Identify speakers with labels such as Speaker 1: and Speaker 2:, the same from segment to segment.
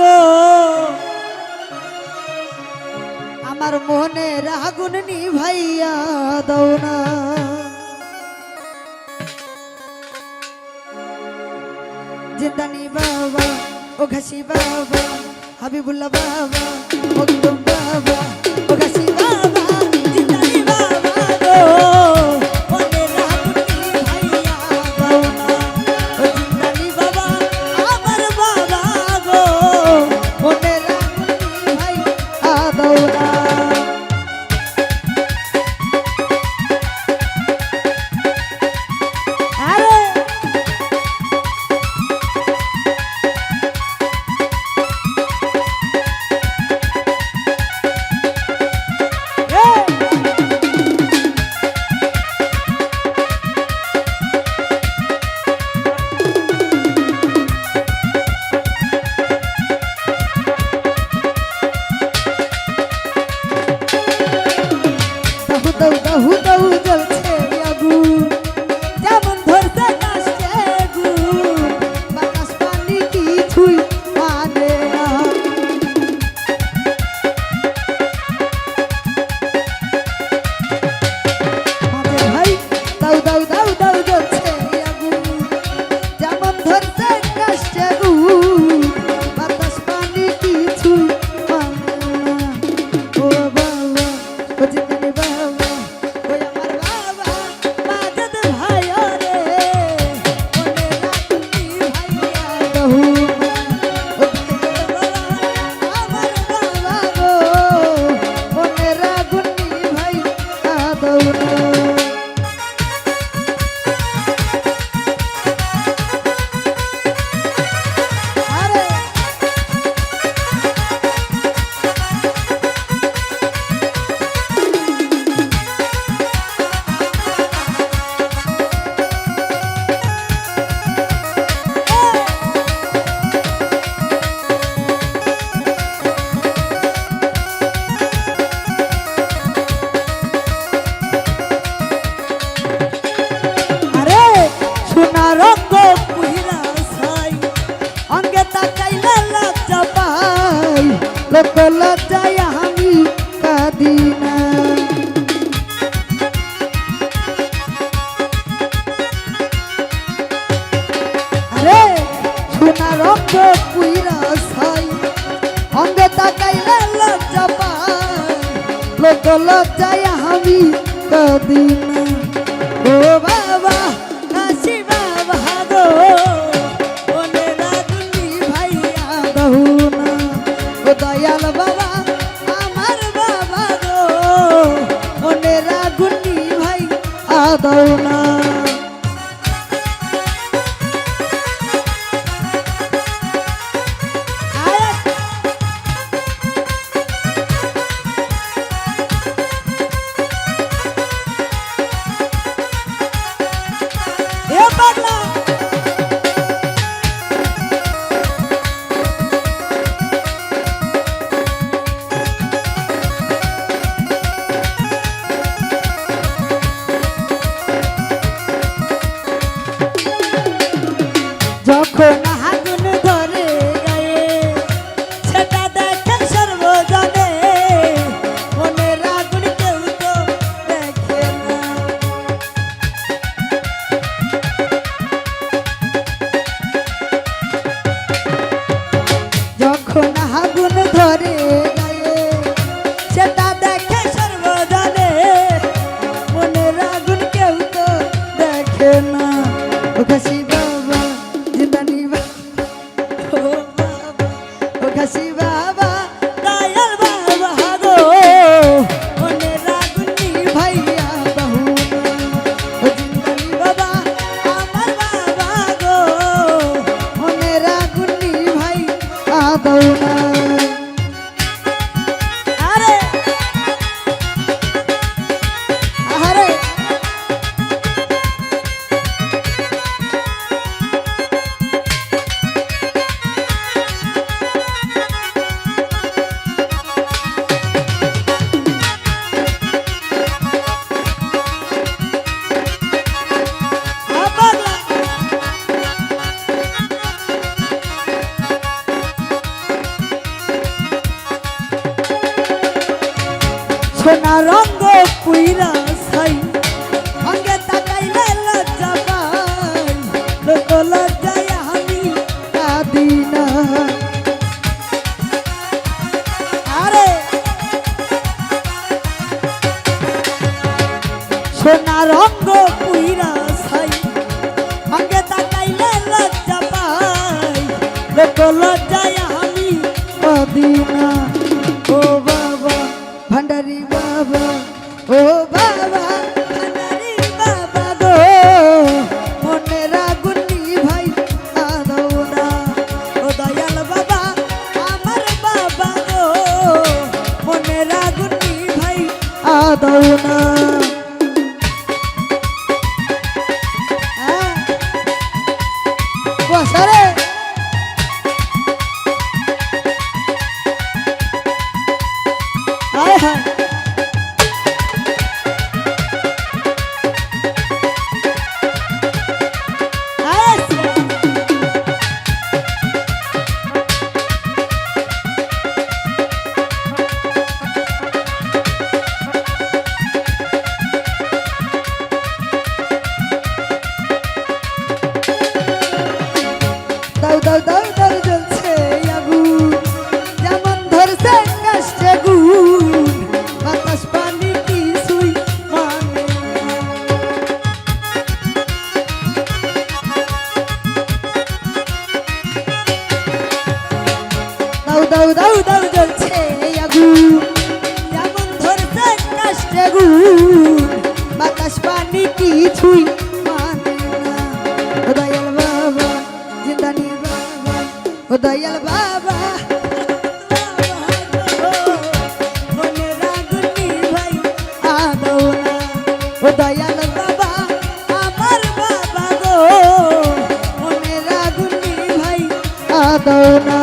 Speaker 1: গো আমার মনের আগুন নিভাইয়া দাও না। জিন্দানি বাবা ও ঘাসি বাবা হাবিবুল্লাহ বাবা মকদুম বাবা ও ঘাসি বাবা জিন্দানি বাবা গো মনের আগুন নিভাইয়া দাও না। ও জিন্দানি বাবা আমার বাবা গো মনের আগুন নিভাইয়া দাও না। দাহু দাহু জ্বলছে আগুন যেমন ধরছে কাশছে আগুন বাতাস পানি কিছুই মানে না। মাঝে ভাই দাউ দাউ দাউ দাউ জ্বলছে আগুন যেমন ধরছে কাশছে আগুন বাতাস পানি কিছুই মানে না। ও বাবা ও জিন্দানি বাবা লোক লজ্জায় আমি কাঁদি না। আরে সোনা রক্ত পুইরা ছাই অঙ্গে তাকাইলে লজ্জা পাই লোক লজ্জায় আমি কাঁদি না। ও বাবা কাশি বাবা গো মনের আগুন নিভাইয়া দাও না। ও দয়াল বাবা আমার বাবা গো মনের আগুন নিভাইয়া দাও না। যখন আগুন ধরে গায়ে সেটা দেখে সর্বজনে মনের আগুন কেউ তো দেখে না। যখন আগুন ধরে গায়ে সেটা দেখে সর্বজনে মনের আগুন কেউ তো দেখে না। ও ঘাসি বাবা জিন্দানি বাবা ও ঘাসি বাবা দয়াল বাবা গো মনের আগুন নিভাইয়া দাও না। ও জিন্দানি বাবা আমার বাবা গো মনের আগুন নিভাইয়া দাও না। আরে আরে পুইরা ছাই অঙ্গে তাকাইলে লজ্জা পাই লোক লজ্জায় আমি কাঁদি না আরে সোনা রঙ্গ পুইরা ছাই অঙ্গে তাকাইলে লজ্জা পাই লোক লজ্জায় আমি কাঁদি না ও বাবা ভান্ডারি বাবা ও বাবা ভান্ডারি বাবা গো মনের আগুন নিভাই আদৌ না ও দয়াল বাবা আমার বাবা গো মনের আগুন নিভাই আদৌ না বসরে হায় হায় দাও দাও দাও দাও জ্বলছে আগুন যেমন ধরছে কাশছে গুণ বাতাস পানি কিছুই মানে দাও দাও দাও দাও জ্বলছে আগুন যেমন ধরছে কাশছে গুণ বাতাস পানি কিছুই মানে না ও দয়াল বাবা জিন্দানি বাবা ও দয়াল বাবা মনের আগুন নিভাই আদৌ না ও দয়াল বাবা আমার বাবা গো মনের আগুন নিভাই আদৌ না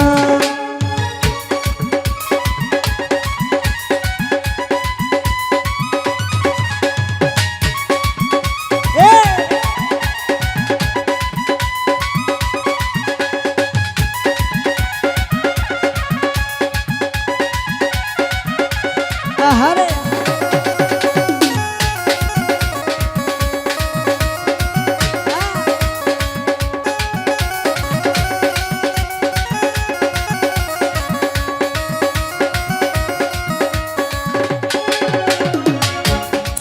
Speaker 1: আহারে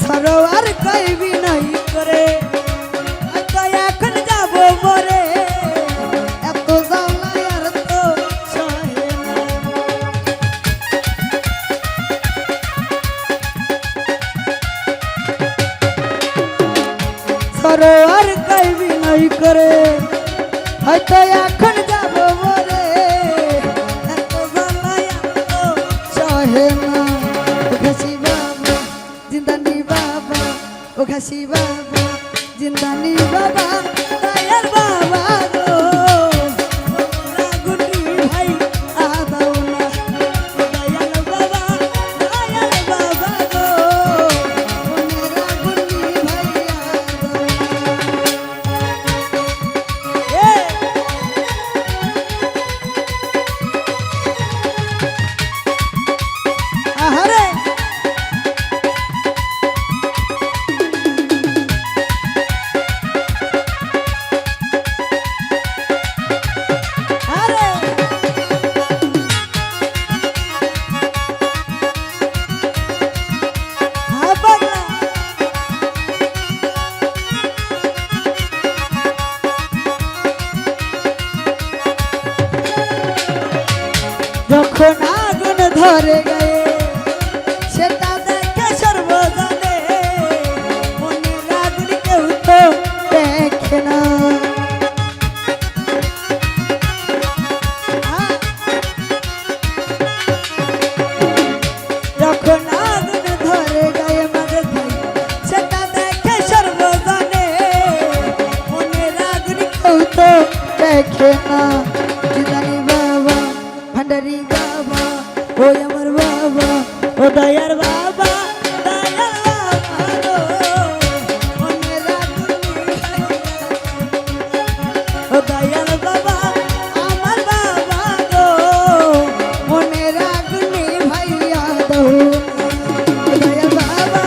Speaker 1: সরোয়ার কইবি নাই করে এখন যাব মরে এত জ্বালায় আর তো সহে না সরোয়ার কইবি নাই করে হয়তো এখন যাব মরে এত জ্বালায় আর তো সহে না ঘাসি বাবা জিন্দানি বাবা ও ঘাসি বাবা জিন্দানি বাবা দয়াল বাবা গো আগুন নিভাই আদৌ না ও দয়াল বাবা গো মনের আগুন নিভাই আদৌ না আহারে যখন আগুন ধরে গায়ে সেটা দেখে সর্বজনে মনের আগুন কেউ তো দেখে না যখন আগুন ধরে গায়ে মাঝে ভাই সেটা দেখে সর্বজনে মনের আগুন কেউ তো দেখে না জিন্দানি বাবা ভান্ডারি বাবা ওই আমার বাবা ও দয়ার বাবা ও দয়াল বাবা আমার বাবা গো মনের আগুনে ভাইয়া দো দয়াল বাবা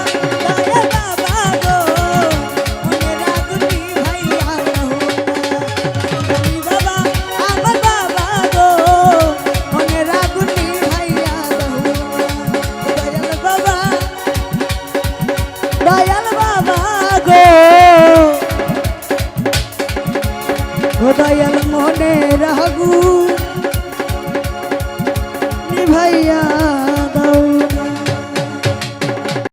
Speaker 1: ও দয়াল মনে রাগু নিভাইয়া